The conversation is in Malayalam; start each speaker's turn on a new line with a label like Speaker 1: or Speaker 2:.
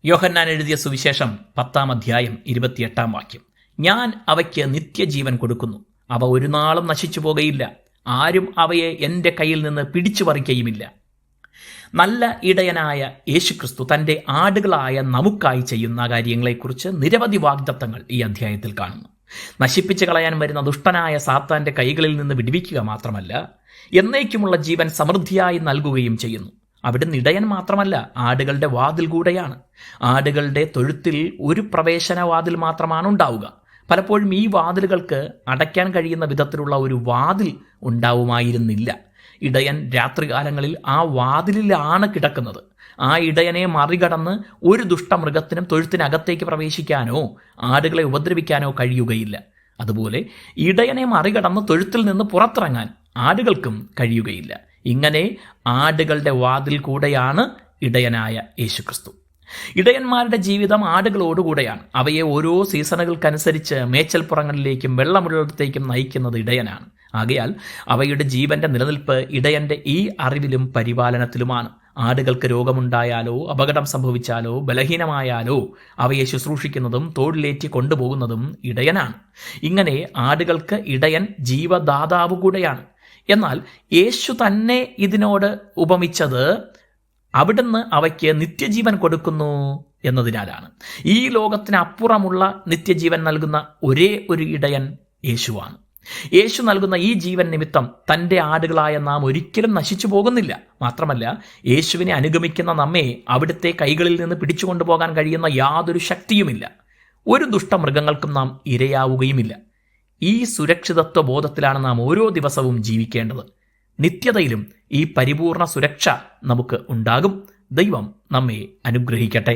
Speaker 1: യോഹന്നാൻ എഴുതിയ സുവിശേഷം 10-ാം അധ്യായം 28-ാം വാക്യം. ഞാൻ അവയ്ക്ക് നിത്യജീവൻ കൊടുക്കുന്നു, അവ ഒരു നാളും നശിച്ചു പോകുകയില്ല, ആരും അവയെ എൻ്റെ കയ്യിൽ നിന്ന് പിടിച്ചു പറിക്കുകയുമില്ല. നല്ല ഇടയനായ യേശുക്രിസ്തു തൻ്റെ ആടുകളായ നമുക്കായി ചെയ്യുന്ന കാര്യങ്ങളെക്കുറിച്ച് നിരവധി വാഗ്ദത്തങ്ങൾ ഈ അധ്യായത്തിൽ കാണുന്നു. നശിപ്പിച്ചു കളയാൻ വരുന്ന ദുഷ്ടനായ സാത്താൻ്റെ കൈകളിൽ നിന്ന് വിടുവിക്കുക മാത്രമല്ല, എന്നേക്കുമുള്ള ജീവൻ സമൃദ്ധിയായി നൽകുകയും ചെയ്യുന്നു. അവിടുന്ന് ഇടയൻ മാത്രമല്ല, ആടുകളുടെ വാതിൽ കൂടെയാണ്. ആടുകളുടെ തൊഴുത്തിൽ ഒരു പ്രവേശന വാതിൽ മാത്രമാണ് ഉണ്ടാവുക. പലപ്പോഴും ഈ വാതിലുകൾക്ക് അടയ്ക്കാൻ കഴിയുന്ന വിധത്തിലുള്ള ഒരു വാതിൽ ഉണ്ടാവുമായിരുന്നില്ല. ഇടയൻ രാത്രികാലങ്ങളിൽ ആ വാതിലിലാണ് കിടക്കുന്നത്. ആ ഇടയനെ മറികടന്ന് ഒരു ദുഷ്ടമൃഗത്തിനും തൊഴുത്തിനകത്തേക്ക് പ്രവേശിക്കാനോ ആടുകളെ ഉപദ്രവിക്കാനോ കഴിയുകയില്ല. അതുപോലെ ഇടയനെ മറികടന്ന് തൊഴുത്തിൽ നിന്ന് പുറത്തിറങ്ങാൻ ആടുകൾക്കും കഴിയുകയില്ല. ഇങ്ങനെ ആടുകളുടെ വാതിൽ കൂടെയാണ് ഇടയനായ യേശുക്രിസ്തു. ഇടയന്മാരുടെ ജീവിതം ആടുകളോടുകൂടെയാണ്. അവയെ ഓരോ സീസണുകൾക്കനുസരിച്ച് മേച്ചൽപ്പുറങ്ങളിലേക്കും വെള്ളമുള്ളിടത്തേക്കും നയിക്കുന്നത് ഇടയനാണ്. ആകയാൽ അവയുടെ ജീവന്റെ നിലനിൽപ്പ് ഇടയന്റെ ഈ അറിവിലും പരിപാലനത്തിലുമാണ്. ആടുകൾക്ക് രോഗമുണ്ടായാലോ അപകടം സംഭവിച്ചാലോ ബലഹീനമായാലോ അവയെ ശുശ്രൂഷിക്കുന്നതും തോളിലേറ്റി കൊണ്ടുപോകുന്നതും ഇടയനാണ്. ഇങ്ങനെ ആടുകൾക്ക് ഇടയൻ ജീവദാതാവ് കൂടെയാണ്. എന്നാൽ യേശു തന്നെ ഇതിനോട് ഉപമിച്ചത് അവിടുന്ന് അവയ്ക്ക് നിത്യജീവൻ കൊടുക്കുന്നു എന്നതിനാലാണ്. ഈ ലോകത്തിനപ്പുറമുള്ള നിത്യജീവൻ നൽകുന്ന ഒരേ ഒരു ഇടയൻ യേശുവാണ്. യേശു നൽകുന്ന ഈ ജീവൻ നിമിത്തം തൻ്റെ ആടുകളായ നാം ഒരിക്കലും നശിച്ചു പോകുന്നില്ല. മാത്രമല്ല, യേശുവിനെ അനുഗമിക്കുന്ന നമ്മെ അവിടുത്തെ കൈകളിൽ നിന്ന് പിടിച്ചുകൊണ്ടുപോകാൻ കഴിയുന്ന യാതൊരു ശക്തിയുമില്ല. ഒരു ദുഷ്ടമൃഗങ്ങൾക്കും നാം ഇരയാവുകയുമില്ല. ഈ സുരക്ഷിതത്വ ബോധത്തിലാണ് നാം ഓരോ ദിവസവും ജീവിക്കേണ്ടത്. നിത്യതയിലും ഈ പരിപൂർണ സുരക്ഷ നമുക്ക് ഉണ്ടാകും. ദൈവം നമ്മെ അനുഗ്രഹിക്കട്ടെ.